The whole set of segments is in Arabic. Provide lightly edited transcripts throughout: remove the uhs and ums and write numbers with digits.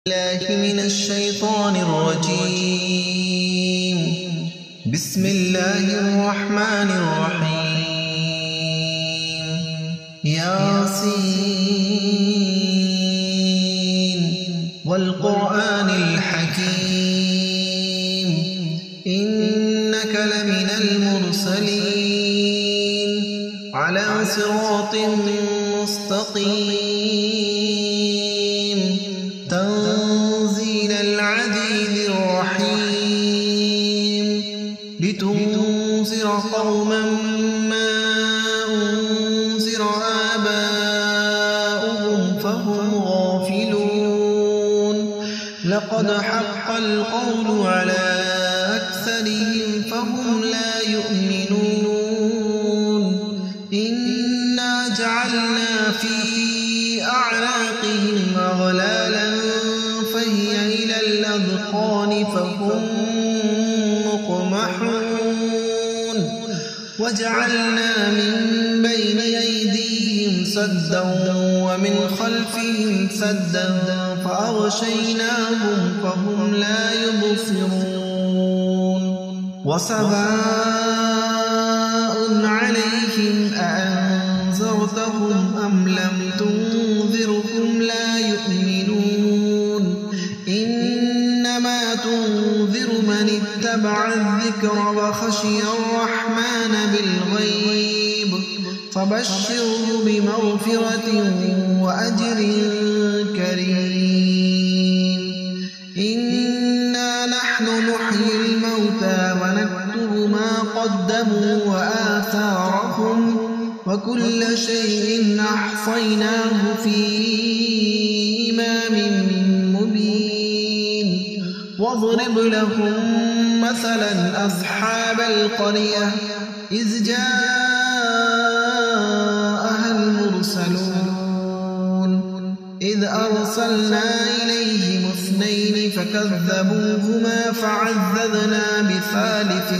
الله من الشيطان الرجيم. بسم الله الرحمن الرحيم. ياسين والقرآن الحكيم إنك لمن المرسلين على صراط مستقيم تنزيل العزيز الرحيم لتنذر قوما ما أنذر آباؤهم فهم غافلون لقد حق القول على أكثرهم فهم لا يؤمنون إنا جعلنا في أعناقهم أغلالا فهي إلى الأذقان فهم مقمحون وجعلنا من بين أيديهم سدا ومن خلفهم سدا فأغشيناهم فهم لا يبصرون وسواء عليهم أأنذرتهم أم لم تنذرهم لا يؤمنون إنما تنذر من اتبع الذكر وخشي الرحمن بالغيب فبشره بمغفرة وأجر كريم. إنا نحن نحيي الموتى ونكتب ما قدموا وآثارهم وكل شيء أحصيناه في إمام مبين. واضرب لهم مثلا أصحاب القرية إذ جاءها المرسلون إذ أرسلنا إليهم اثنين فكذبوهما فعززنا بثالث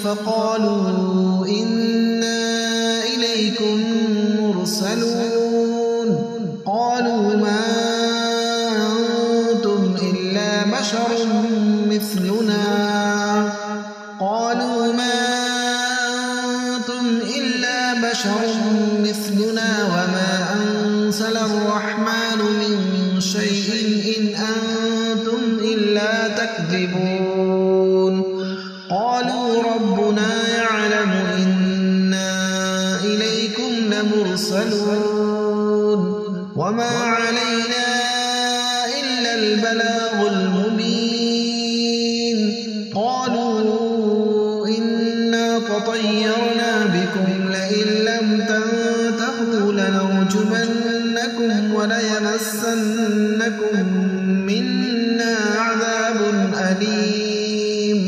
فقالوا إنا إليكم مرسلون قالوا ما أنتم إلا بشر مثلنا وما أنزل الرحمن من شيء إن أنتم إلا تكذبون. قالوا ربنا يعلم إنا إليكم لمرسلون وما علينا إلا البلاغ المبين. قالوا إنا تطيرنا بكم لئن لم تنتهوا لنرجمنكم وليمسنكم منا عذاب أليم.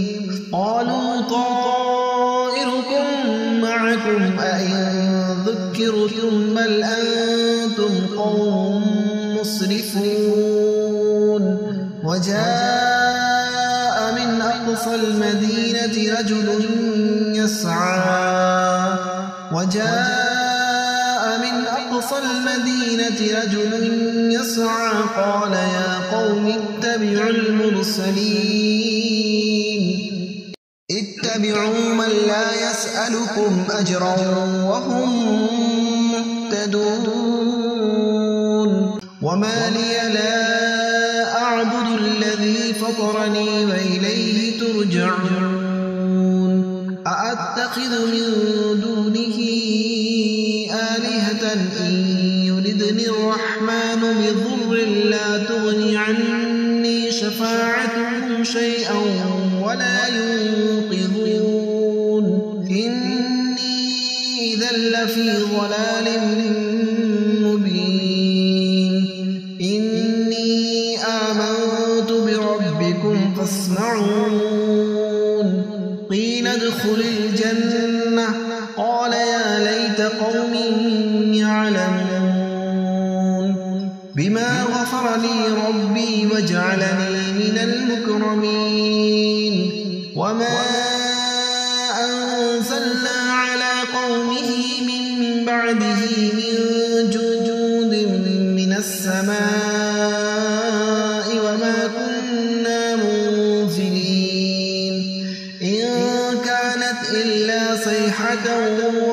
قالوا طائركم معكم أئن ذكرتم بل أنتم قوم مسرفون. وجاء من أقصى المدينة رجل يسعى قال يا قوم اتبعوا المرسلين اتبعوا من لا يسألكم أجرا وهم مهتدون. وما لي لا أعبد الذي فطرني وإليه ترجعون. أأتخذ من دونه آلهة إن يردني الرحمن بضر لا تغني عني شفاعتهم شيئا ولا ينقذون. إني إذا لفي ضلال مبين. إني آمنت بربكم فاسمعون. قيل ادخل الجنة قال يا ليت قومي يعلمون بما غفر لي ربي وجعلني من المكرمين. وما أنزلنا على قومه من بعد بعده من جود من السماء وما كنا منزلين إن كانت إلا صيحة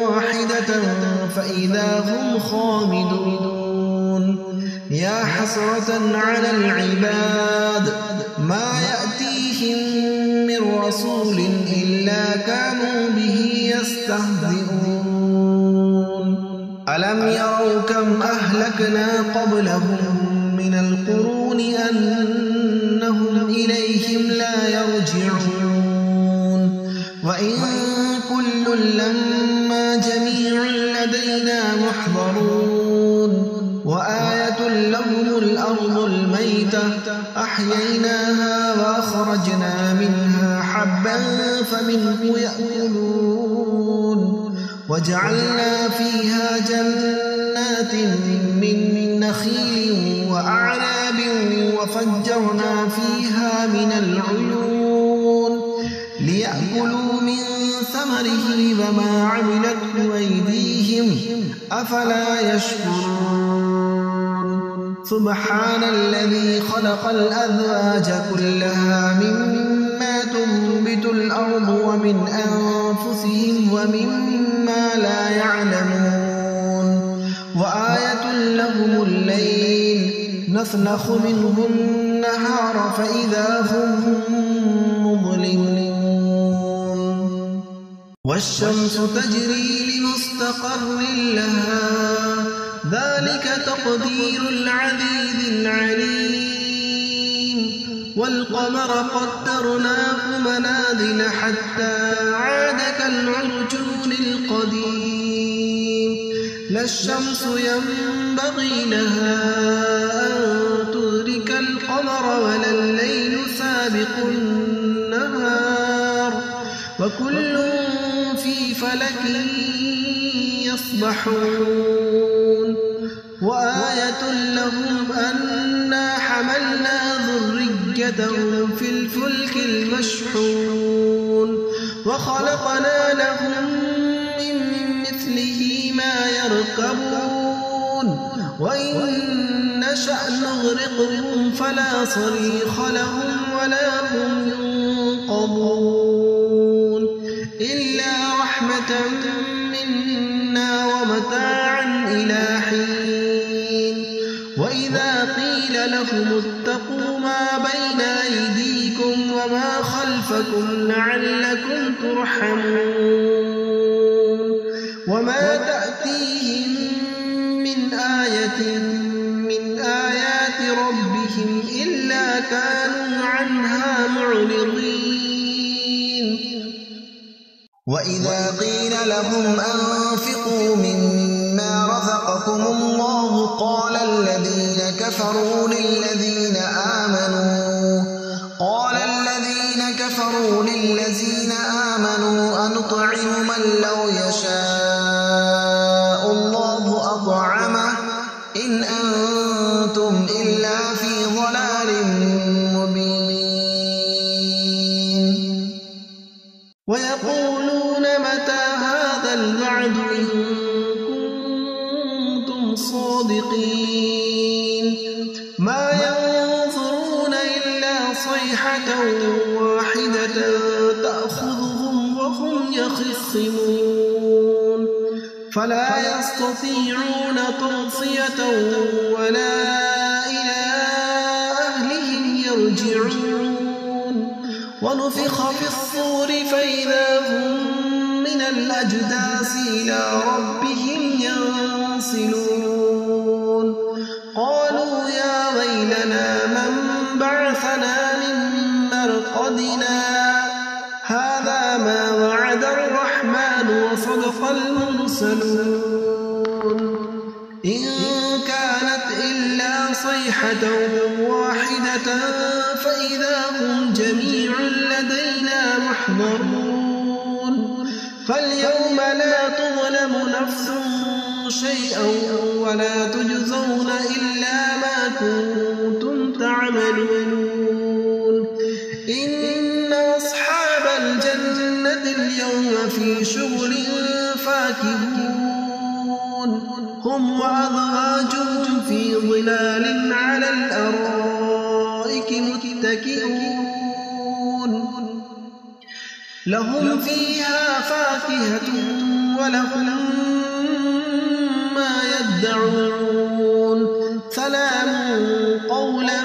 واحدة فإذا هم خامدون يا حسرة على العباد ما يأتيهم من رسول إلا كانوا به يستهزئون ألم يروا كم أهلكنا قبلهم من القرون أنهم إليهم لا يرجعون وإن كل لما جميع لدينا محضرون وآية لهم الأرض الميتة أحييناها وأخرجنا منها حبا فمنه يأكلون وجعلنا فيها جنات من نخيل وأعناب وفجرنا فيها من العيون ليأكلوا من ثمره وما عملته أيديهم أفلا يشكرون سبحان الذي خلق الأزواج كلها مما تنبت الأرض ومن أنفسهم ومما لا يعلمون وآية لهم الليل نسلخ منه النهار فإذا هم مظلمون والشمس تجري لمستقر لها ذلك تقدير العزيز العليم والقمر قدرناه منازل حتى عاد كالعرجون القديم لا الشمس ينبغي لها أن تدرك القمر ولا الليل سابق النهار وكل في فلك يسبحون وآية لهم أنا حملنا ذريتهم في الفلك المشحون وخلقنا لهم من مثله ما يركبون وإن نشأ نغرقهم فلا صريخ لهم ولا هم ينقذون إلا رحمة منا ومتاعا إلى حين وإذا قيل لهم اتقوا ما بين أيديكم وما خلفكم لعلكم ترحمون وما تأتيهم من آية من آيات ربهم إلا كانوا عنها معرضين وإذا قيل لهم أنفقوا مما رزقكم الله قال الذين كفروا للذين آمنوا أنطعم من لو يشاء الله أطعمه إن أنتم إلا في ضلال مبين ويقولون متى هذا الوعد إن كنتم صادقين ما ينظرون إلا صيحة واحدة تأخذهم وهم يخصمون فلا يستطيعون توصية ولا إلى أهلهم يرجعون ونفخ في الصور فإذا هم من الأجداث إلى ربهم ينسلون قالوا يا ويلنا من بعثنا من مرقدنا هذا ما وعد الرحمن وصدق المرسلون إن كانت إلا صيحة واحدة فإذا هم جميع لدينا محضرون فاليوم لا تظلم نفس شيئا ولا تجزون إلا ما كنتم تعملون إن أصحاب الجنة اليوم في شغل فاكهون هم وأزواجهم في ظلال على الأرائك متكئون لهم فيها فاكهة ولهم ما يدعون سلام قولا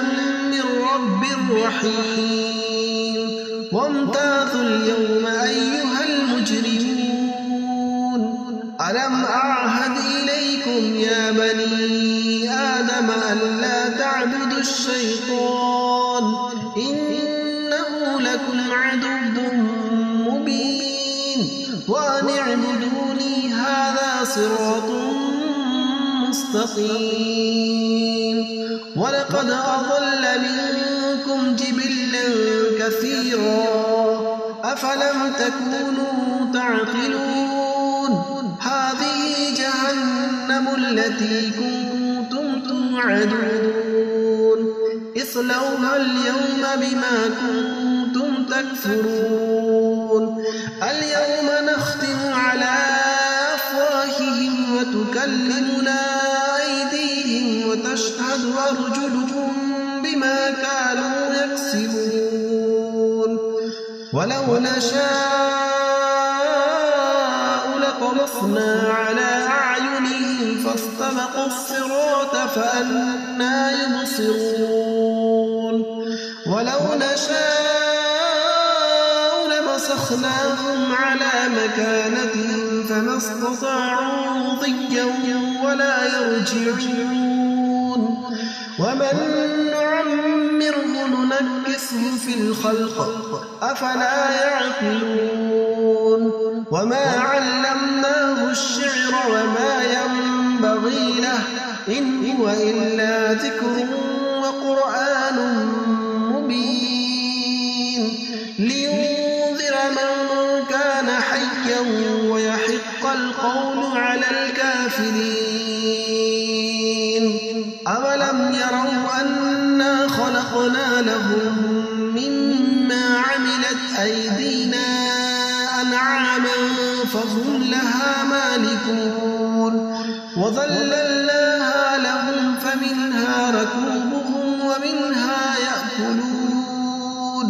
من رب رحيم وامتازوا اليوم أيها المجرمون ألم أعهد إليكم يا بني آدم ألا تعبدوا الشيطان إنه لكم عدو مبين وأن اعبدوني هذا صراط مستقيم ولقد أضل منكم جبلا كثيرا أفلم تكونوا تعقلون هذه جهنم التي كنتم توعدون اصلوها اليوم بما كنتم تكفرون اليوم نختم على أفواههم وتكلمنا أيديهم وتشهد أرجلهم بما كانوا يكسبون ولو نشاء لطمسنا على أعينهم فاستبقوا الصراط فأنى يبصرون ولو نشاء لمسخناهم على مكانتهم فما استطاعوا ضيا ولا يرجعون ومن نعمره ننكسه في الخلق أفلا يعقلون وما علمناه الشعر وما ينبغي له إن هو إلا ذكر وقرآن مبين لينذر من كان حيا ويحق القول على الكافرين أولم يروا أنا خلقنا لهم مما عملت أيدينا أنعاما فهم لها مالكون وظللناها لهم فمنها ركوبهم ومنها يأكلون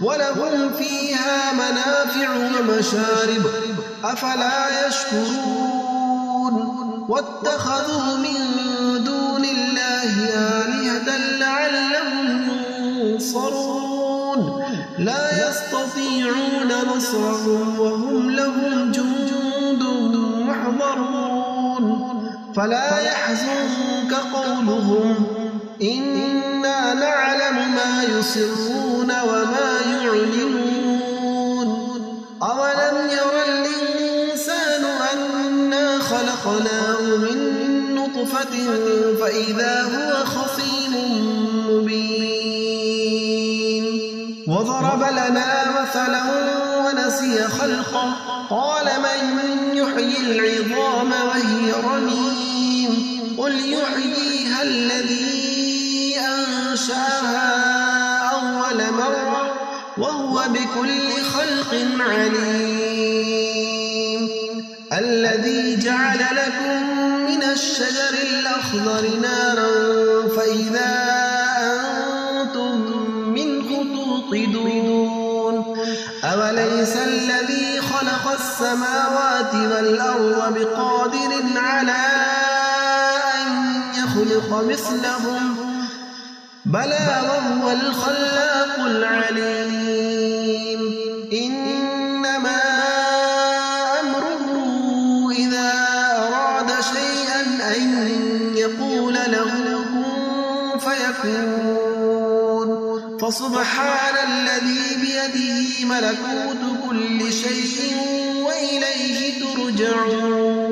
ولهم فيها منافع ومشارب أفلا يشكرون واتخذوا من دون الله آلهة لعلهم ينصرون لا يستطيعون نصرهم وهم لهم جند محضرون فلا يحزنك قولهم إنا نعلم ما يسرون وما يعلنون أولم ير الإنسان أنا خلقناه من نطفة فإذا هو خصيم مبين وضرب لنا مثلا ونسي خلقه قال من يحيي العظام وهي رميم قل يحييها الذي أنشأها أول مرة وهو بكل خلق عليم الذي جعل لكم من الشجر الأخضر نارا فإذا أنتم منه توقدون أوليس الذي خلق السماوات والأرض بقادر على أن يخلق مثلهم بلى وهو الخلاق العليم إنما أمره إذا أراد شيئا أن يقول له كن فيكون فسبحان الذي بيده ملكوت كل شيء وإليه ترجعون